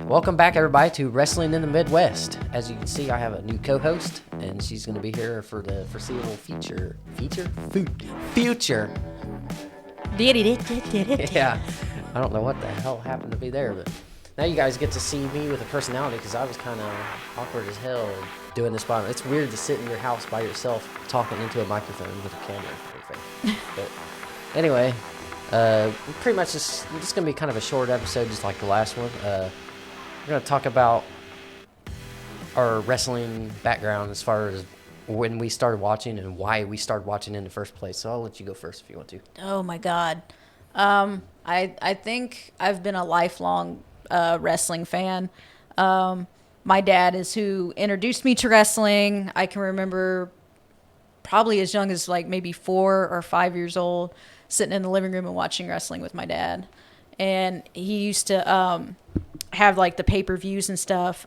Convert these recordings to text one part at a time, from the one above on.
Welcome back, everybody, to Wrestling in the Midwest. As you can see, I have a new co-host, and she's going to be here for the foreseeable future. Future. Yeah, I don't know what the hell happened to be there, but now you guys get to see me with a personality, because I was kind of awkward as hell doing this by. It's weird to sit in your house by yourself talking into a microphone with a camera and everything. But anyway, pretty much this is going to be kind of a short episode, just like the last one. We're going to talk about our wrestling background as far as when we started watching and why we started watching in the first place. So I'll let you go first if you want to. Oh, my God. I think I've been a lifelong wrestling fan. My dad is who introduced me to wrestling. I can remember probably as young as like maybe 4 or 5 years old sitting in the living room and watching wrestling with my dad. And he used to have like the pay-per-views and stuff,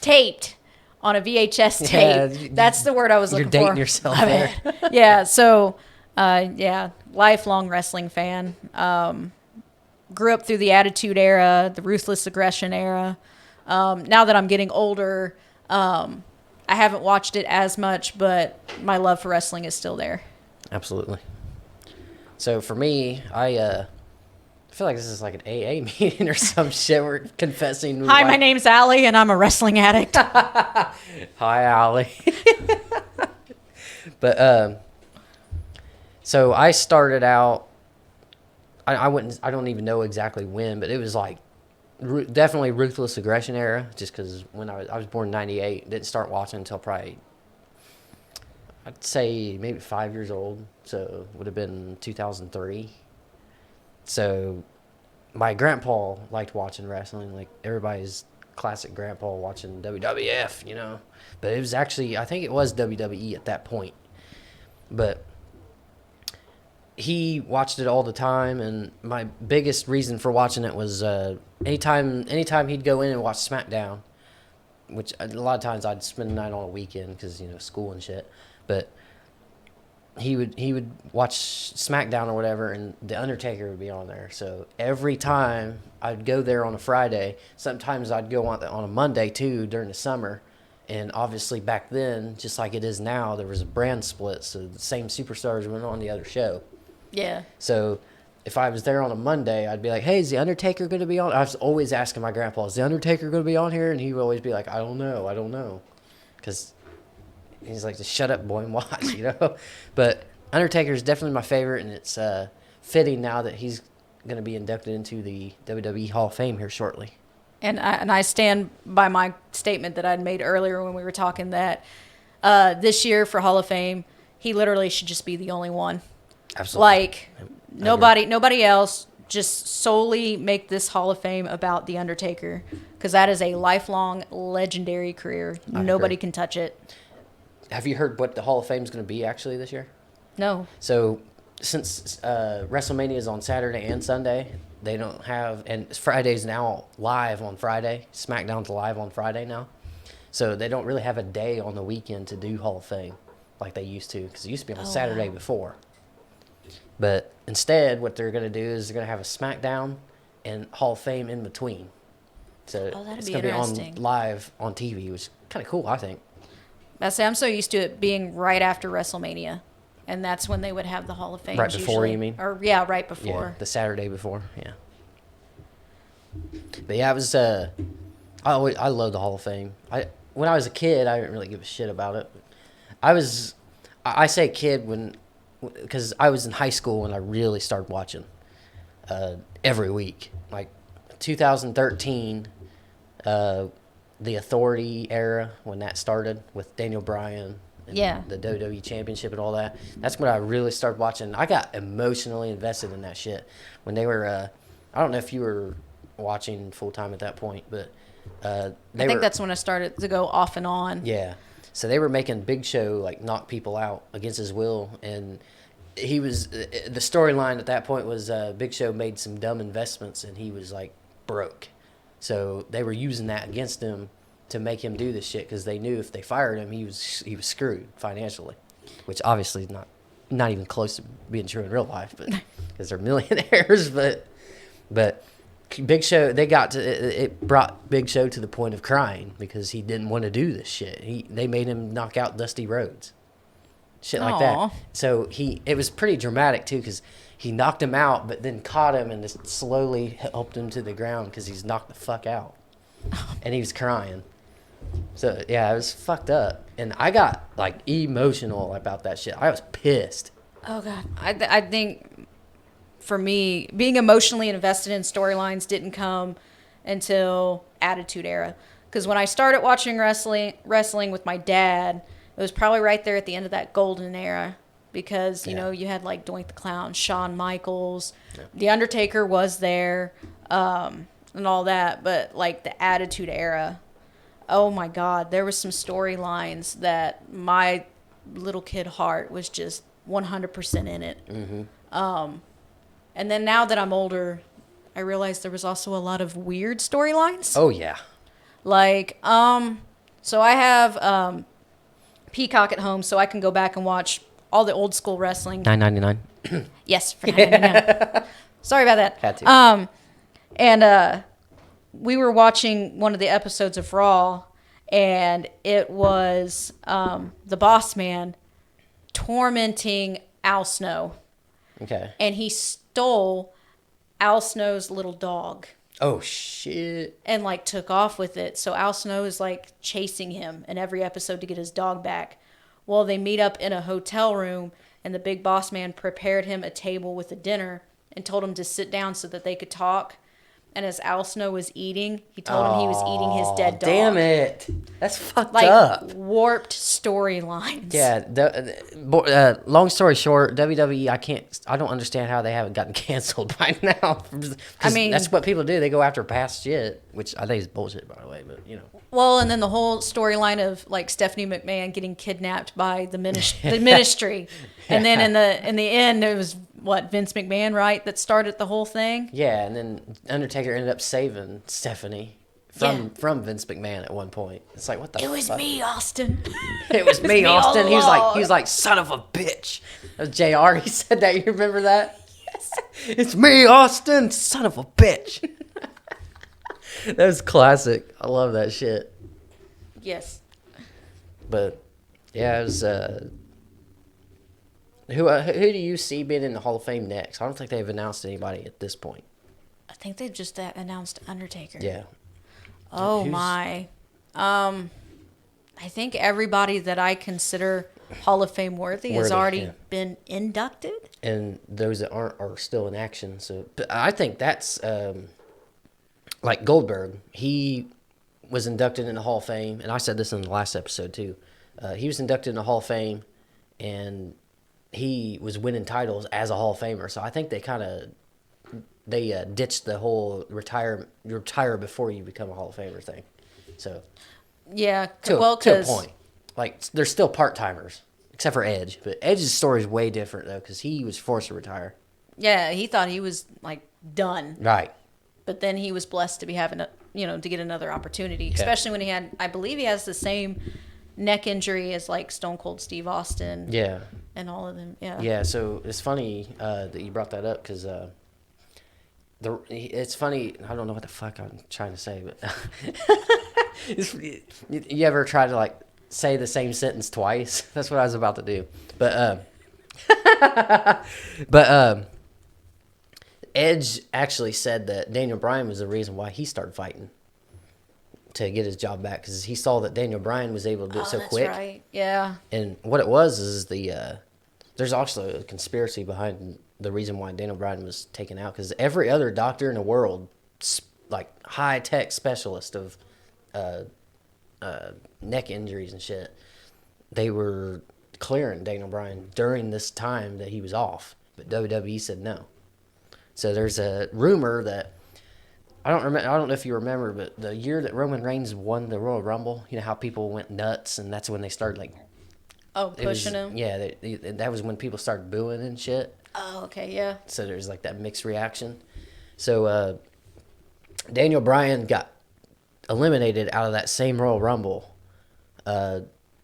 taped on a VHS tape. Yeah, that's the word I was looking for. You're dating yourself there. Yeah, so, lifelong wrestling fan. Grew up through the Attitude Era, the Ruthless Aggression era. Now that I'm getting older, I haven't watched it as much, but my love for wrestling is still there. Absolutely. So for me, I feel like this is like an AA meeting or some shit. We're confessing. Hi, my name's Allie, and I'm a wrestling addict. Hi, Allie. But so I started out. I don't even know exactly when, but it was like definitely Ruthless Aggression era. Just because when I was born in '98, didn't start watching until probably I'd say maybe 5 years old. So it would have been 2003. So my grandpa liked watching wrestling, like everybody's classic grandpa watching WWF, you know. But it was actually, I think it was WWE at that point. But he watched it all the time, and my biggest reason for watching it was anytime he'd go in and watch SmackDown, which a lot of times I'd spend the night on a weekend because, you know, school and shit. But he would watch SmackDown or whatever, and The Undertaker would be on there. So every time I'd go there on a Friday, sometimes I'd go on a Monday too during the summer. And obviously back then, just like it is now, there was a brand split, so the same superstars went on the other show. Yeah. So if I was there on a Monday, I'd be like, hey, is The Undertaker going to be on? I was always asking my grandpa, is The Undertaker going to be on here? And he would always be like, I don't know. Because he's like, just shut up, boy, and watch, you know? But Undertaker is definitely my favorite, and it's fitting now that he's going to be inducted into the WWE Hall of Fame here shortly. And I stand by my statement that I'd made earlier when we were talking that this year for Hall of Fame, he literally should just be the only one. Absolutely. Like, nobody else. Just solely make this Hall of Fame about The Undertaker, because that is a lifelong, legendary career. Nobody can touch it. Have you heard what the Hall of Fame is going to be actually this year? No. So since WrestleMania is on Saturday and Sunday, they don't have, and Friday's now live on Friday. SmackDown's live on Friday now. So they don't really have a day on the weekend to do Hall of Fame like they used to, because it used to be on Saturday before. But instead, what they're going to do is they're going to have a SmackDown and Hall of Fame in between. So it's going to be on live on TV, which is kind of cool, I think. I'm so used to it being right after WrestleMania, and that's when they would have the Hall of Fame. Right before, usually. You mean? Or yeah, right before. Yeah, the Saturday before, yeah. But yeah, it was. I love the Hall of Fame. When I was a kid, I didn't really give a shit about it. I say kid because I was in high school when I really started watching every week. Like 2013, the Authority era, when that started with Daniel Bryan and the WWE Championship and all that. That's when I really started watching. I got emotionally invested in that shit. When they were, I don't know if you were watching full time at that point, but I think that's when I started to go off and on. Yeah. So they were making Big Show like knock people out against his will, and he was the storyline at that point was Big Show made some dumb investments and he was like broke, So they were using that against him to make him do this shit because they knew if they fired him, he was screwed financially, which obviously is not even close to being true in real life, but because they're millionaires. But Big Show, it brought Big Show to the point of crying because he didn't want to do this shit. They made him knock out Dusty Rhodes, shit like Aw. that. So it was pretty dramatic too because he knocked him out, but then caught him and just slowly helped him to the ground because he's knocked the fuck out, and he was crying. So yeah, it was fucked up, and I got like emotional about that shit. I was pissed. Oh God, I think for me, being emotionally invested in storylines didn't come until Attitude Era. Because when I started watching wrestling with my dad, it was probably right there at the end of that golden era. Because you know you had like Doink the Clown, Shawn Michaels, The Undertaker was there, and all that. But like the Attitude Era. Oh my God, there was some storylines that my little kid heart was just 100% in it. Mm-hmm. And then now that I'm older, I realized there was also a lot of weird storylines. Oh yeah. Like, so I have Peacock at home, so I can go back and watch all the old school wrestling. $9.99. Yes, for $9.99. Sorry about that. Had to. And we were watching one of the episodes of Raw, and it was the Boss Man tormenting Al Snow. Okay. And he stole Al Snow's little dog Oh shit. and like took off with it. So Al Snow is like chasing him in every episode to get his dog back. Well, they meet up in a hotel room, and the Big Boss Man prepared him a table with a dinner and told him to sit down so that they could talk. And as Al Snow was eating, he told him he was eating his dead dog. Damn it. That's fucked Like up. warped storylines. Yeah. Long story short, WWE, I don't understand how they haven't gotten canceled by now. I mean, that's what people do. They go after past shit, which I think is bullshit, by the way, but you know. Well, and then the whole storyline of like Stephanie McMahon getting kidnapped by the ministry, and then in the end it was what, Vince McMahon, right, that started the whole thing. Yeah, and then Undertaker ended up saving Stephanie from Vince McMahon at one point. It's like, what the fuck? It was me, Austin. It was me, Austin. all He was along. like, son of a bitch. That was JR. He said that. You remember that? Yes. It's me, Austin, son of a bitch. That was classic. I love that shit. Yes. But yeah, it was. Who do you see being in the Hall of Fame next? I don't think they've announced anybody at this point. I think they've just announced Undertaker. Yeah. Oh Who's- my. I think everybody that I consider Hall of Fame worthy has Worthy, already yeah. been inducted. And those that aren't are still in action. So, but I think that's like Goldberg. He was inducted in the Hall of Fame, and I said this in the last episode too. He was inducted in the Hall of Fame, and he was winning titles as a Hall of Famer. So I think they ditched the whole retire before you become a Hall of Famer thing. So Yeah. to a 'cause point, like they're still part timers, except for Edge. But Edge's story is way different though, because he was forced to retire. Yeah, he thought he was like done, Right. but then he was blessed to be having to get another opportunity, especially when I believe he has the same neck injury as like Stone Cold Steve Austin. Yeah. And all of them. Yeah. Yeah. So it's funny that you brought that up because it's funny. I don't know what the fuck I'm trying to say, but you ever try to like say the same sentence twice? That's what I was about to do. But Edge actually said that Daniel Bryan was the reason why he started fighting to get his job back because he saw that Daniel Bryan was able to do it so that's quick. right. Yeah. And what it was is there's also a conspiracy behind the reason why Daniel Bryan was taken out because every other doctor in the world, like high tech specialist of neck injuries and shit, they were clearing Daniel Bryan during this time that he was off, but WWE said no. So there's a rumor that I don't know if you remember, but the year that Roman Reigns won the Royal Rumble, you know how people went nuts, and that's when they started like Pushing him. Yeah, that was when people started booing and shit. Oh, okay. Yeah. So there's like that mixed reaction. So Daniel Bryan got eliminated out of that same Royal Rumble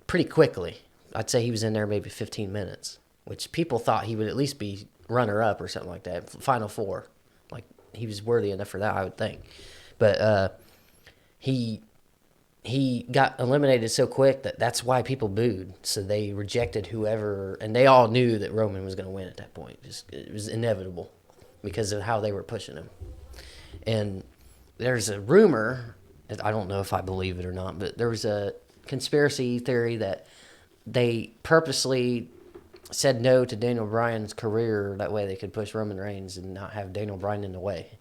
pretty quickly. I'd say he was in there maybe 15 minutes, which people thought he would at least be runner-up or something like that, Final Four. Like, he was worthy enough for that, I would think. But he got eliminated so quick that's why people booed. So they rejected whoever, and they all knew that Roman was going to win at that point. It was inevitable because of how they were pushing him. And there's a rumor, I don't know if I believe it or not, but there was a conspiracy theory that they purposely said no to Daniel Bryan's career. That way they could push Roman Reigns and not have Daniel Bryan in the way.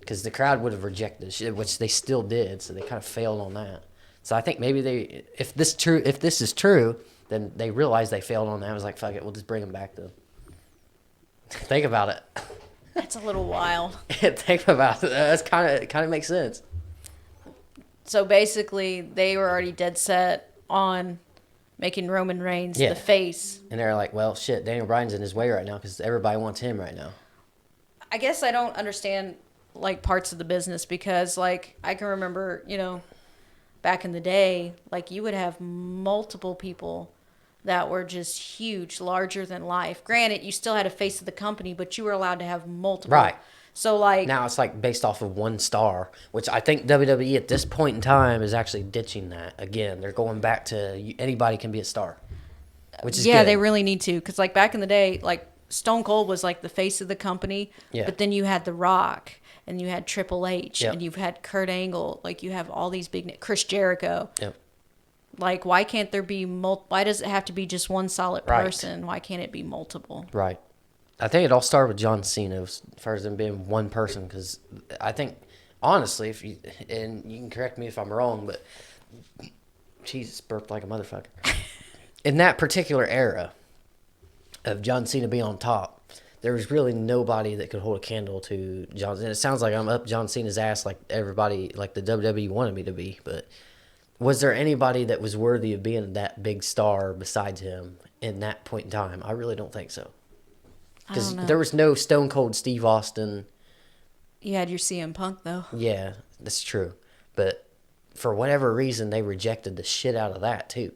Because the crowd would have rejected it, which they still did, so they kind of failed on that. So I think maybe if this is true, then they realized they failed on that. I was like, fuck it, we'll just bring him back then. Think about it. That's a little wild. Think about it. That's kind of makes sense. So basically, they were already dead set on making Roman Reigns the face. And they're like, well, shit, Daniel Bryan's in his way right now because everybody wants him right now. I guess I don't understand like parts of the business because like I can remember, back in the day, like you would have multiple people that were just huge, larger than life. Granted, you still had a face of the company, but you were allowed to have multiple. Right. So like now it's like based off of one star, which I think WWE at this point in time is actually ditching that again. They're going back to anybody can be a star, which is good. They really need to, because like back in the day, like Stone Cold was like the face of the company, but then you had The Rock and you had Triple H and you've had Kurt Angle, like you have all these big Chris Jericho. Yep. Like why can't there be why does it have to be just one solid person? Why can't it be multiple? Right. I think it all started with John Cena as far as them being one person, because I think, honestly, and you can correct me if I'm wrong, but Jesus, burped like a motherfucker. In that particular era of John Cena being on top, there was really nobody that could hold a candle to John Cena. It sounds like I'm up John Cena's ass like everybody, like the WWE wanted me to be, but was there anybody that was worthy of being that big star besides him in that point in time? I really don't think so. Because there was no Stone Cold Steve Austin. You had your CM Punk, though. Yeah, that's true. But for whatever reason, they rejected the shit out of that, too.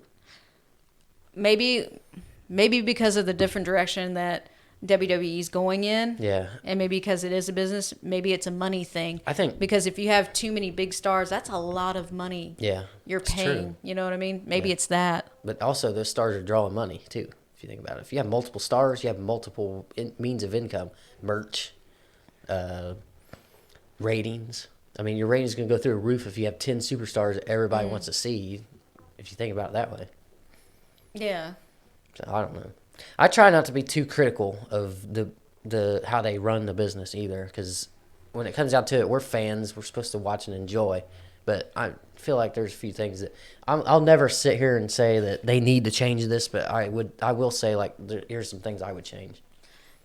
Maybe because of the different direction that WWE's going in. Yeah. And maybe because it is a business, maybe it's a money thing. I think. Because if you have too many big stars, that's a lot of money. Yeah. You're paying. True. You know what I mean? Maybe it's that. But also, those stars are drawing money, too. If you think about it, if you have multiple stars, you have multiple means of income, merch, ratings. I mean, your ratings going to go through a roof if you have 10 superstars that everybody wants to see, if you think about it that way. Yeah. So, I don't know. I try not to be too critical of the how they run the business either, because when it comes down to it, we're fans. We're supposed to watch and enjoy. But I feel like there's a few things that I'll never sit here and say that they need to change this, but I will say, like, here's some things I would change.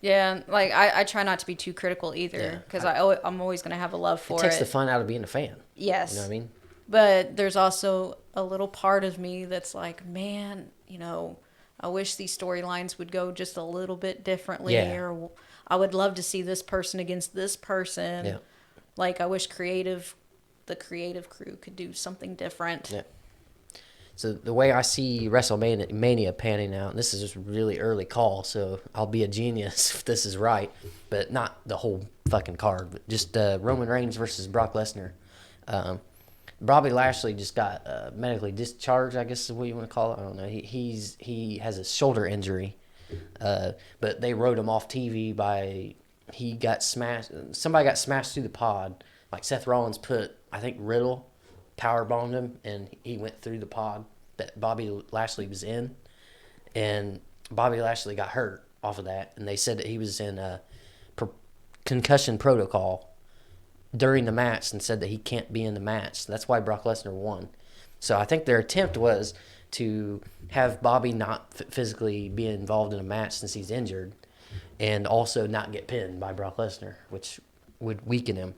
Yeah, like I try not to be too critical either, because I'm always going to have a love for it. It takes the fun out of being a fan. Yes. You know what I mean? But there's also a little part of me that's like, man, I wish these storylines would go just a little bit differently, or I would love to see this person against this person. Yeah. Like I wish the creative crew could do something different. Yeah. So the way I see WrestleMania panning out, and this is just a really early call, so I'll be a genius if this is right, but not the whole fucking card, but just Roman Reigns versus Brock Lesnar. Bobby Lashley just got medically discharged, I guess is what you want to call it. I don't know. He has a shoulder injury, but they wrote him off TV he got smashed. Somebody got smashed through the pod. Like Seth Rollins put, I think Riddle powerbombed him, and he went through the pod that Bobby Lashley was in, and Bobby Lashley got hurt off of that, and they said that he was in a concussion protocol during the match and said that he can't be in the match. That's why Brock Lesnar won. So I think their attempt was to have Bobby not physically be involved in a match since he's injured, and also not get pinned by Brock Lesnar, which would weaken him.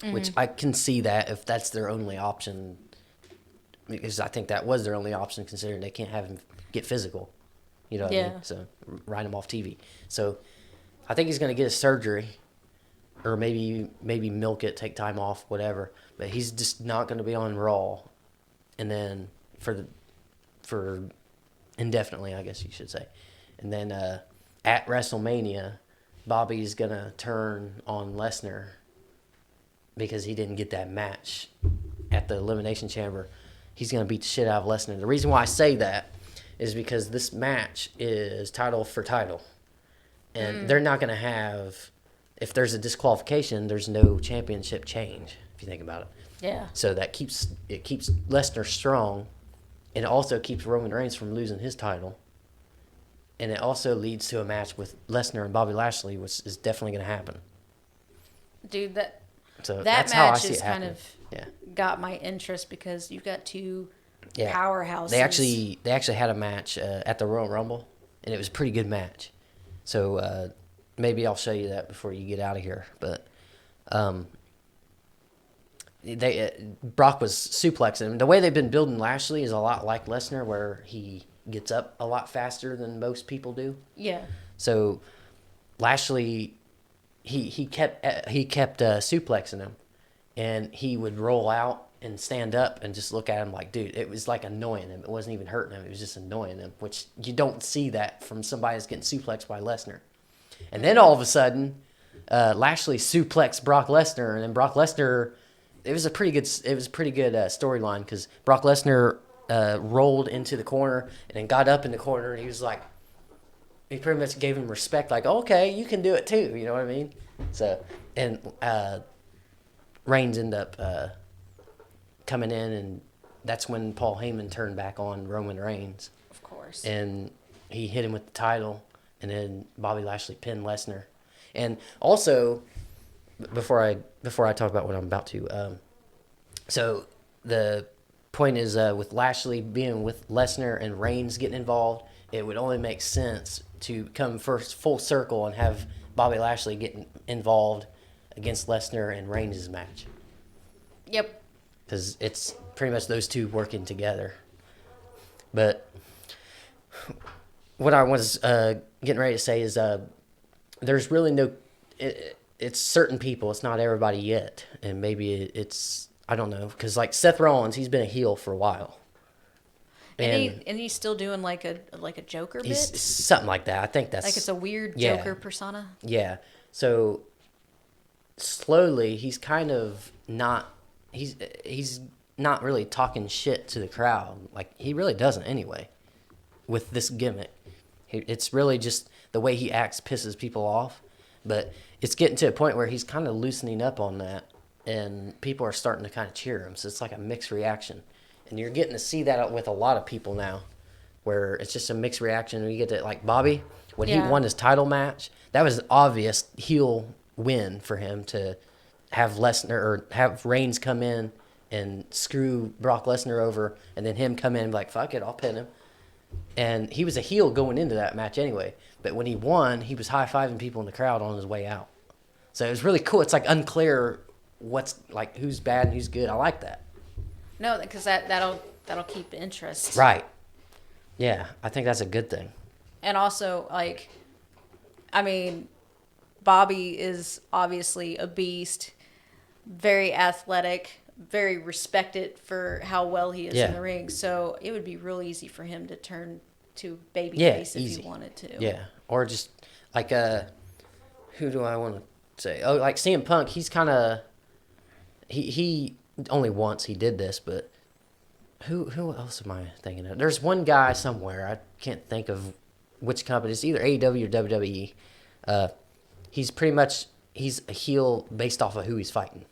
Mm-hmm. Which I can see that if that's their only option, because I think that was their only option considering they can't have him get physical. You know what I mean? So write him off TV. So I think he's going to get his surgery. or maybe milk it, take time off, whatever. But he's just not going to be on Raw, and then for indefinitely, I guess you should say, and then at WrestleMania, Bobby's gonna turn on Lesnar because he didn't get that match at the Elimination Chamber. He's gonna beat the shit out of Lesnar. The reason why I say that is because this match is title for title, and they're not gonna have. If there's a disqualification, there's no championship change. If you think about it, Yeah. so that keeps Lesnar strong, and it also keeps Roman Reigns from losing his title. And it also leads to a match with Lesnar and Bobby Lashley, which is definitely going to happen. Dude, that So that that's how I match see is it kind happening. of Yeah. got my interest because you've got two Yeah. powerhouses. They actually had a match at the Royal Rumble, and it was a pretty good match. So maybe I'll show you that before you get out of here. But Brock was suplexing him. The way they've been building Lashley is a lot like Lesnar, where he gets up a lot faster than most people do. Yeah. So Lashley, he kept suplexing him, and he would roll out and stand up and just look at him like, dude, it was like annoying him. It wasn't even hurting him. It was just annoying him, which you don't see that from somebody that's getting suplexed by Lesnar. And then all of a sudden, Lashley suplexed Brock Lesnar, and then Brock Lesnar, it was a pretty good storyline because Brock Lesnar rolled into the corner and then got up in the corner, and he was like, he pretty much gave him respect, like, okay, you can do it too. You know what I mean? So, and Reigns ended up coming in, and that's when Paul Heyman turned back on Roman Reigns, Of course. and he hit him with the title, and then Bobby Lashley pinned Lesnar. And also, before I talk about what I'm about to, so the point is with Lashley being with Lesnar and Reigns getting involved, it would only make sense to come first full circle and have Bobby Lashley getting involved against Lesnar and Reigns' match, Yep. because it's pretty much those two working together. But what I was getting ready to say is there's really no. It's certain people. It's not everybody yet, and maybe it's I don't know, because like Seth Rollins, he's been a heel for a while, And he's still doing like a Joker he's bit. something like that. I think that's Like it's a weird yeah. Joker persona. Yeah. So slowly, he's kind of not. He's not really talking shit to the crowd. Like he really doesn't anyway. With this gimmick, it's really just the way he acts pisses people off. But it's getting to a point where he's kind of loosening up on that, and people are starting to kind of cheer him. So it's like a mixed reaction, and you're getting to see that with a lot of people now, where it's just a mixed reaction. You get to like Bobby when he Yeah. won his title match. That was an obvious heel win for him to have Lesnar or have Reigns come in and screw Brock Lesnar over, and then him come in and be like, fuck it, I'll pin him. And he was a heel going into that match anyway. But when he won, he was high-fiving people in the crowd on his way out. So it was really cool. It's like unclear what's like who's bad and who's good. I like that. No, because that'll keep interest. Right. Yeah, I think that's a good thing. And also, like, I mean, Bobby is obviously a beast, very athletic, very respected for how well he is Yeah. in the ring. So it would be real easy for him to turn to babyface Yeah, if easy. he wanted to. Yeah, or just like who do I want to say? Oh, like CM Punk. He's kind of he only once he did this, but who else am I thinking of? There's one guy somewhere. I can't think of which company. It's either AEW or WWE. He's pretty much he's a heel based off of who he's fighting.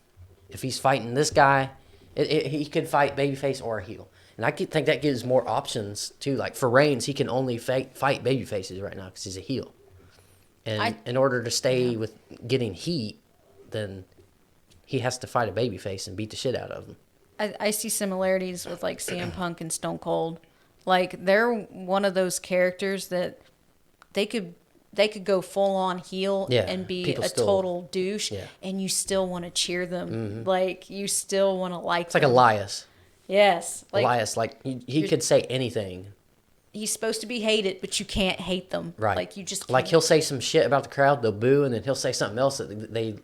If he's fighting this guy, he could fight babyface or a heel. And I think that gives more options too. Like for Reigns, he can only fight babyfaces right now because he's a heel. And in order to stay with getting heat, then he has to fight a babyface and beat the shit out of him. I see similarities with like CM Punk and Stone Cold. Like they're one of those characters that they could go full on heel Yeah, and be people a still- total douche, yeah. and you still want to cheer them. Like you still want to like. It's like them. Elias. Yes, like Elias, like he could say anything, he's supposed to be hated, but you can't hate them. Right. Like you just Like can't. he'll say some shit about the crowd, they'll boo, and then he'll say something else that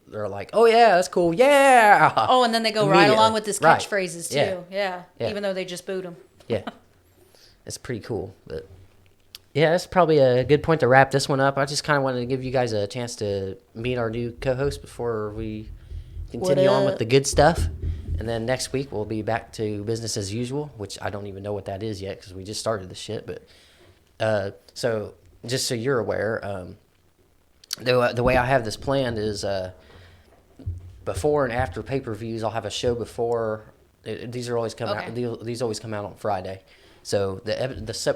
they're like, "Oh yeah, that's cool, yeah." Oh, and then they go right Immediately. along with his Right. catchphrases too. Yeah. Yeah. Yeah. Even though they just booed him. Yeah, it's pretty cool. But yeah, that's probably a good point to wrap this one up. I just kind of wanted to give you guys a chance to meet our new co-host before we continue on with up? the good stuff. And then next week we'll be back to business as usual, which I don't even know what that is yet because we just started the shit. But so just so you're aware, the way I have this planned is before and after pay-per-views, I'll have a show before. These are always come Okay. out. These always come out on Friday. So the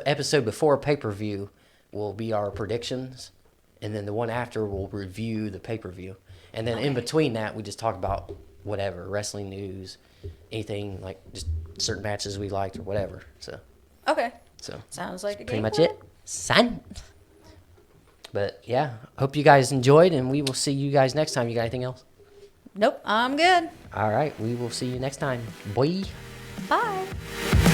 episode before pay-per-view will be our predictions, and then the one after will review the pay-per-view. And then in between that, we just talk about whatever, wrestling news, anything, like just certain matches we liked or whatever. So Okay. so Sounds like a pretty game much plan. it, son. But yeah, hope you guys enjoyed, and we will see you guys next time. You got anything else? Nope, I'm good. All right, we will see you next time. Boy. Bye.